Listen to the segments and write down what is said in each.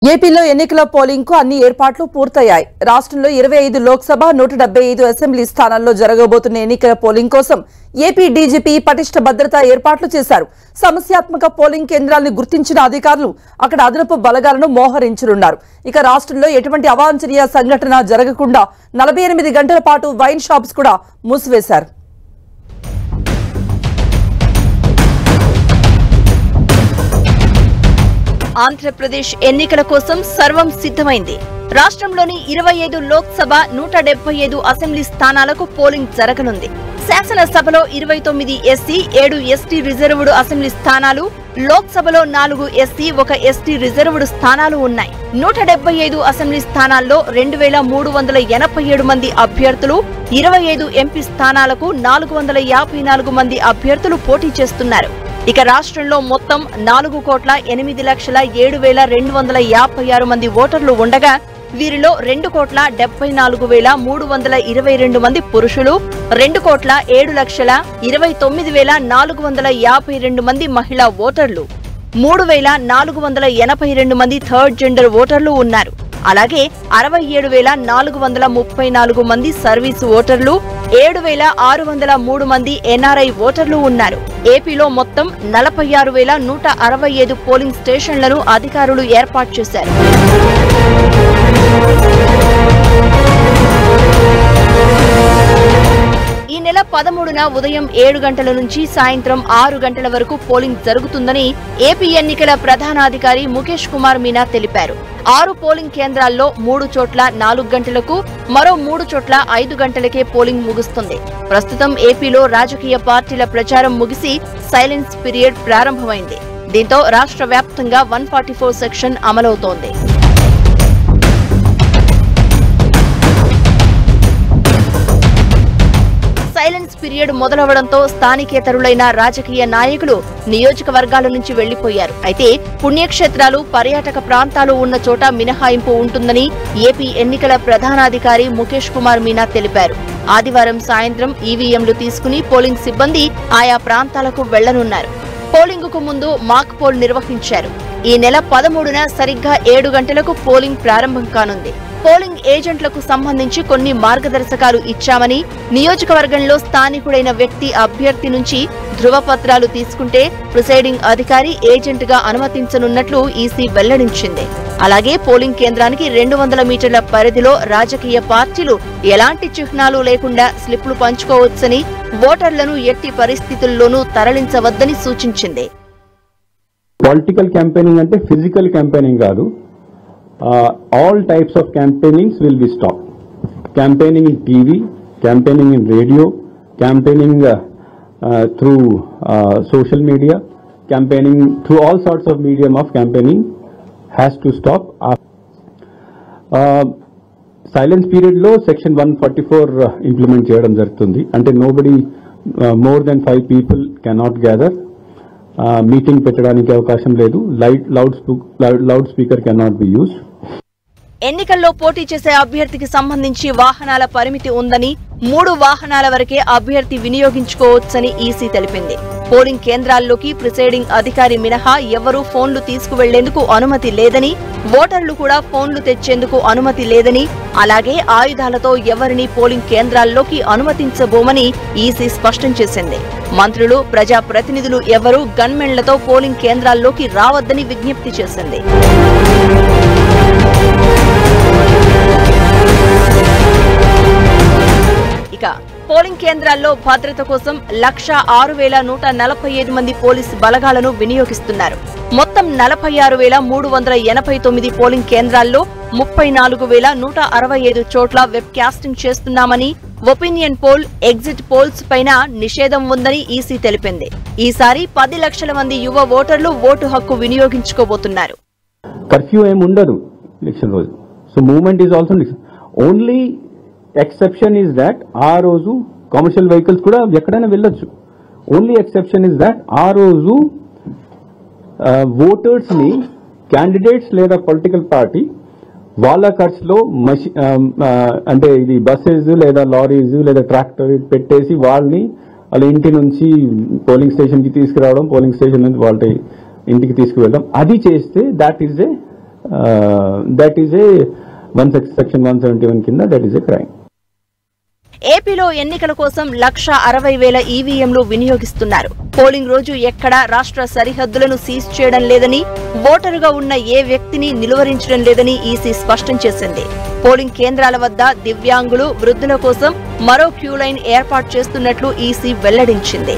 ఏపీలో ఎన్నికల పోలింగ్ కు అన్ని ఏర్పాట్లు పూర్తయ్యాయి. రాష్ట్రంలో 25 లోక్సభ 175 అసెంబ్లీ స్థానాల్లో జరగబోతున్న ఎన్నికల పోలింగ్ కోసం ఏపీ డీజీపీ పటిష్ట భద్రతా ఏర్పాట్లు చేశారు. సమస్యాత్మక పోలింగ్ కేంద్రాలను గుర్తించిన అధికారులు అక్కడ అదనపు బలగాలను మోహరించనున్నారు. ఇక రాష్ట్రంలో ఎటువంటి అవాంఛనీయ సంఘటన జరగకుండా 48 గంటల పాటు వైన్ షాప్స్ కూడా మూసివేశారు. ఆంధ్రప్రదేశ్ ఎన్నికల కోసం సర్వం సిద్ధమైంది. రాష్ట్రంలోని 25 లోక్సభ 175 అసెంబ్లీ స్థానాలకు పోలింగ్ జరగనుంది. శాసనసభలో 29 ఎస్సీ 7 ఎస్టీ రిజర్వ్డ్ అసెంబ్లీ స్థానాలు, లోక్సభలో 4 ఎస్సీ 1 ఎస్టీ రిజర్వ్డ్ స్థానాలు ఉన్నాయి. 175 అసెంబ్లీ స్థానాల్లో 2387 మంది అభ్యర్థులు, 25 ఎంపీ స్థానాలకు 454 మంది అభ్యర్థులు పోటీ చేస్తున్నారు. ఇక రాష్ట్రంలో మొత్తం 4,08,07,256 మంది ఓటర్లు ఉండగా వీరిలో 2,74,322 మంది పురుషులు, 2,07,29,452 మంది మహిళా ఓటర్లు, 3,482 మంది థర్డ్ జెండర్ ఓటర్లు ఉన్నారు. అలాగే 67,434 మంది సర్వీసు ఓటర్లు, 7,603 మంది ఎన్ఆర్ఐ ఓటర్లు ఉన్నారు. ఏపీలో మొత్తం 46,165 పోలింగ్ స్టేషన్లను అధికారులు ఏర్పాటు చేశారు. ఈ నెల 13న ఉదయం 7 గంటల నుంచి సాయంత్రం 6 గంటల వరకు పోలింగ్ జరుగుతుందని ఏపీ ఎన్నికల ప్రధానాధికారి ముఖేష్ కుమార్ మీనా తెలిపారు. 6 పోలింగ్ కేంద్రాల్లో 3 చోట్ల 4 గంటలకు, మరో 3 చోట్ల 5 గంటలకే పోలింగ్ ముగుస్తుంది. ప్రస్తుతం ఏపీలో రాజకీయ పార్టీల ప్రచారం ముగిసి సైలెన్స్ పీరియడ్ ప్రారంభమైంది. దీంతో రాష్ట్ర వ్యాప్తంగా 144 సెక్షన్ అమలవుతోంది. సైలెన్స్ పీరియడ్ మొదలవడంతో స్థానికేతరులైన రాజకీయ నాయకులు నియోజకవర్గాల నుంచి వెళ్లిపోయారు. అయితే పుణ్యక్షేత్రాలు, పర్యాటక ప్రాంతాలు ఉన్న చోట మినహాయింపు ఉంటుందని ఏపీ ఎన్నికల ప్రధానాధికారి ముఖేష్ కుమార్ మీనా తెలిపారు. ఆదివారం సాయంత్రం ఈవీఎంలు తీసుకుని పోలింగ్ సిబ్బంది ఆయా ప్రాంతాలకు వెళ్లనున్నారు. పోలింగ్ కు ముందు మాక్ పోల్ నిర్వహించారు. ఈ నెల 13న సరిగ్గా 7 గంటలకు పోలింగ్ ప్రారంభం కానుంది. పోలింగ్ ఏజెంట్లకు సంబంధించి కొన్ని మార్గదర్శకాలు ఇచ్చామని, నియోజకవర్గంలో స్థానికుడైన వ్యక్తి అభ్యర్థి నుంచి ధృవపత్రాలు తీసుకుంటే ప్రిసైడింగ్ అధికారి ఏజెంట్ గా అనుమతించనున్నట్లు ఈసీ వెల్లడించింది. అలాగే పోలింగ్ కేంద్రానికి 200 మీటర్ల పరిధిలో రాజకీయ పార్టీలు ఎలాంటి చిహ్నాలు లేకుండా స్లిప్లు పంచుకోవచ్చని, ఓటర్లను ఎట్టి పరిస్థితుల్లోనూ తరలించవద్దని సూచించింది. పొలిటికల్ క్యాంపెయినింగ్ అంటే ఫిజికల్ క్యాంపెయినింగ్ కాదు. All types of campaignings will be stopped. Campaigning in TV, campaigning in radio, campaigning through social media, campaigning through all sorts of medium of campaigning has to stop. Silence period lo section 144 implement cheyadam jarugutundi. Ante nobody more than 5 people cannot gather. Meeting పెట్టడానికి అవకాశం లేదు. Loud speaker cannot be used. ఎన్నికల్లో పోటీ చేసే అభ్యర్థికి సంబంధించి వాహనాల పరిమితి ఉందని, 3 వాహనాల వరకే అభ్యర్థి వినియోగించుకోవచ్చని ఈసీ తెలిపింది. పోలింగ్ కేంద్రాల్లోకి ప్రిసైడింగ్ అధికారి మినహా ఎవరూ ఫోన్లు తీసుకువెళ్లేందుకు అనుమతి లేదని, ఓటర్లు కూడా ఫోన్లు తెచ్చేందుకు అనుమతి లేదని, అలాగే ఆయుధాలతో ఎవరిని పోలింగ్ కేంద్రాల్లోకి అనుమతించబోమని ఈసీ స్పష్టం చేసింది. మంత్రులు, ప్రజాప్రతినిధులు ఎవరూ గన్మెన్లతో పోలింగ్ కేంద్రాల్లోకి రావద్దని విజ్ఞప్తి చేసింది. ఇక పోలింగ్ కేంద్రాల్లో భద్రత కోసం 1,06,145 మంది పోలీసు బలగాలను వినియోగిస్తున్నారు. మొత్తం 46,389 పోలింగ్ కేంద్రాల్లో 34,165 చోట్ల వెబ్ కాస్టింగ్ చేస్తున్నామని, ఒపీనియన్ పోల్, ఎగ్జిట్ పోల్స్ పైన నిషేధం ఉందని ఈసీ తెలిపింది. ఈసారి 10 లక్షల మంది యువ ఓటర్లు ఓటు హక్కు వినియోగించుకోబోతున్నారు. కర్ఫ్యూ ఏమి ఉండదు ఎలక్షన్ రోజు. So movement is also only exception is that ఆ రోజు కమర్షియల్ వెహికల్స్ కూడా ఎక్కడైనా వెళ్ళొచ్చు. ఓన్లీ ఎక్సెప్షన్ ఈజ్ దాట్ ఆ రోజు ఓటర్స్ ని క్యాండిడేట్స్ లేదా పొలిటికల్ పార్టీ వాళ్ళ ఖర్చులో అంటే ఇది బస్సెస్ లేదా లారీస్ లేదా ట్రాక్టర్ పెట్టేసి వాళ్ళ ఇంటి నుంచి పోలింగ్ స్టేషన్ కి తీసుకురావడం, పోలింగ్ స్టేషన్ నుంచి వాళ్ళ ఇంటికి తీసుకువెళ్ళడం, అది చేస్తే that is a that is a section 171 కింద that is a crime. ఏపీలో ఎన్నికల కోసం 1,60,000 ఈవీఎంలు వినియోగిస్తున్నారు. పోలింగ్ రోజు ఎక్కడా రాష్ట్ర సరిహద్దులను సీజ్ చేయడం లేదని, ఓటరుగా ఉన్న ఏ వ్యక్తిని నిలువరించడం లేదని ఈసీ స్పష్టం చేసింది. పోలింగ్ కేంద్రాల వద్ద దివ్యాంగులు, వృద్ధుల కోసం మరో క్యూ లైన్ ఏర్పాటు చేస్తున్నట్లు ఈసీ వెల్లడించింది.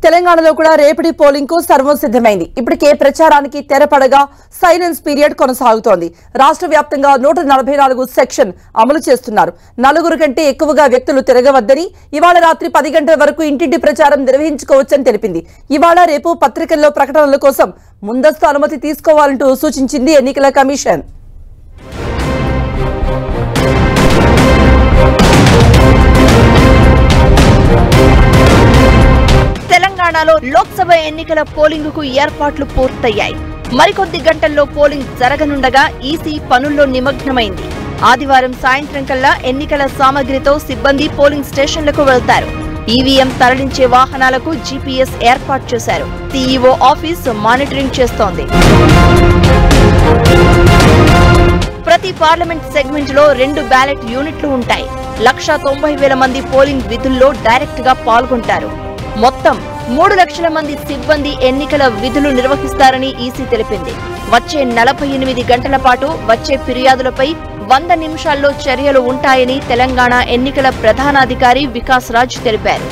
తెలంగాణలో కూడా రేపటి పోలింగ్ కు సర్వం సిద్ధమైంది. ఇప్పటికే ప్రచారానికి తెరపడగా సైలెన్స్ పీరియడ్ కొనసాగుతోంది. రాష్ట్ర వ్యాప్తంగా 144 సెక్షన్ అమలు చేస్తున్నారు. 4 కంటే ఎక్కువగా వ్యక్తులు తిరగవద్దని, ఇవాళ రాత్రి 10 గంటల వరకు ఇంటింటి ప్రచారం నిర్వహించుకోవచ్చని తెలిపింది. ఇవాళ రేపు పత్రికల్లో ప్రకటనల కోసం ముందస్తు అనుమతి తీసుకోవాలంటూ సూచించింది ఎన్నికల కమిషన్. తెలంగాణలో లోక్సభ ఎన్నికల పోలింగ్ కు ఏర్పాట్లు పూర్తయ్యాయి. మరికొద్ది గంటల్లో పోలింగ్ జరగనుండగా ఈసీ పనుల్లో నిమగ్నమైంది. ఆదివారం సాయంత్రం కల్లా ఎన్నికల సామగ్రితో సిబ్బంది పోలింగ్ స్టేషన్లకు వెళ్తారు. ఈవీఎం తరలించే వాహనాలకు జీపీఎస్ ఏర్పాటు చేశారు. సీఈఓ ఆఫీస్ మానిటరింగ్ చేస్తోంది. ప్రతి పార్లమెంట్ సెగ్మెంట్ లో 2 బ్యాలెట్ యూనిట్లు ఉంటాయి. 1,90,000 మంది పోలింగ్ విధుల్లో డైరెక్ట్ గా పాల్గొంటారు. మొత్తం 3 లక్షల మంది సిబ్బంది ఎన్నికల విధులు నిర్వహిస్తారని ఈసీ తెలిపింది. వచ్చే 48 గంటల పాటు వచ్చే ఫిర్యాదులపై 100 నిమిషాల్లో చర్యలు ఉంటాయని తెలంగాణ ఎన్నికల ప్రధానాధికారి వికాస్ రాజ్ తెలిపారు.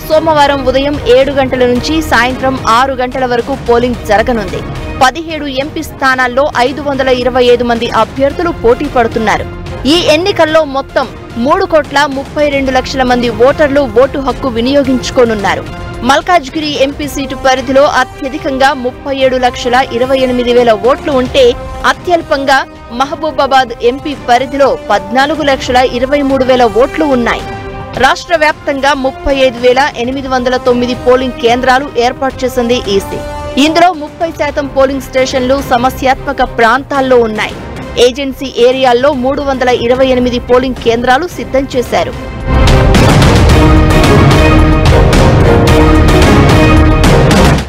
సోమవారం ఉదయం 7 గంటల నుంచి సాయంత్రం 6 గంటల వరకు పోలింగ్ జరగనుంది. 17 ఎంపీ స్థానాల్లో 525 మంది అభ్యర్థులు పోటీ పడుతున్నారు. ఈ ఎన్నికల్లో మొత్తం 3,32,00,000 మంది ఓటర్లు ఓటు హక్కు వినియోగించుకోనున్నారు. మల్కాజ్గిరి ఎంపీ సీటు పరిధిలో అత్యధికంగా 37,28,000 ఓట్లు ఉంటే, అత్యల్పంగా మహబూబాబాద్ ఎంపీ పరిధిలో 14,23,000 ఓట్లు ఉన్నాయి. రాష్ట్ర వ్యాప్తంగా 35,809 పోలింగ్ కేంద్రాలు ఏర్పాటు చేసింది ఈసీ. ఇందులో 30% పోలింగ్ స్టేషన్లు సమస్యాత్మక ప్రాంతాల్లో ఉన్నాయి. ఏజెన్సీ ఏరియాల్లో 328 పోలింగ్ కేంద్రాలు సిద్ధం చేశారు.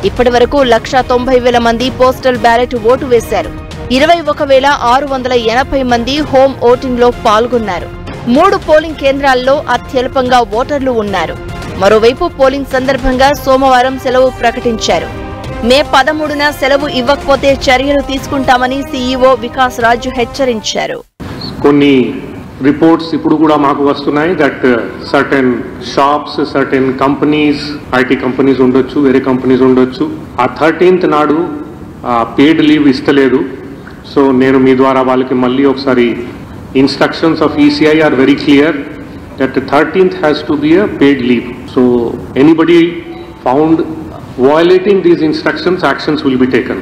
ఇప్పటి వరకు 1,90,000 మంది పోస్టల్ బ్యాలెట్ ఓటు వేశారు. 21,680 మంది హోమ్ ఓటింగ్ లో పాల్గొన్నారు. 3 పోలింగ్ కేంద్రాల్లో అత్యల్పంగా ఓటర్లు ఉన్నారు. మరోవైపు పోలింగ్ సందర్భంగా సోమవారం సెలవు ప్రకటించారు. మే 13న సెలవు ఇవ్వకపోతే చర్యలు తీసుకుంటామని సీఈఓ వికాస్ రాజ్ హెచ్చరించారు. కొన్ని రిపోర్ట్స్ ఇప్పుడు కూడా మాకు వస్తున్నాయి that certain shops, certain companies, IT companies ఉండొచ్చు, వేరే కంపెనీస్ ఉండొచ్చు, ఆ 13th నాడు పెయిడ్ లీవ్ ఇస్తలేదు. సో నేను మీ ద్వారా వాళ్ళకి మళ్ళీ ఒకసారి instructions of ECI are very clear that the 13th has to be a paid leave. So anybody found violating these instructions, actions will be taken.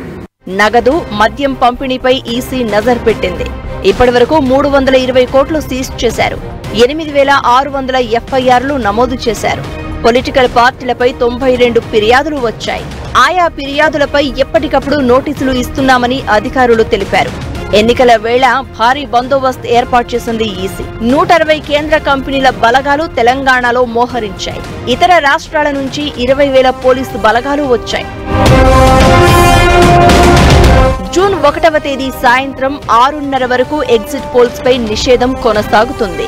నగదు, మద్యం పంపిణీపై ఈసీ నజర్ పెట్టింది. ఇప్పటివరకు 320 కోట్లు సీజ్ చేశారు. 8,600 ఎఫ్ఐఆర్లు నమోదు చేశారు. పొలిటికల్ పార్టీలపై 92 ఫిర్యాదులు వచ్చాయి. ఆయా ఫిర్యాదులపై ఎప్పటికప్పుడు నోటీసులు ఇస్తున్నామని అధికారులు తెలిపారు. ఎన్నికల వేళ భారీ బందోబస్తు ఏర్పాటు చేసింది ఈసీ. 160 కేంద్ర కంపెనీల బలగాలు తెలంగాణలో మోహరించాయి. ఇతర రాష్ట్రాల నుంచి 20,000 పోలీసు బలగాలు వచ్చాయి. జూన్ 1వ తేదీ సాయంత్రం 6:30 వరకు ఎగ్జిట్ పోల్స్ పై నిషేధం కొనసాగుతుంది.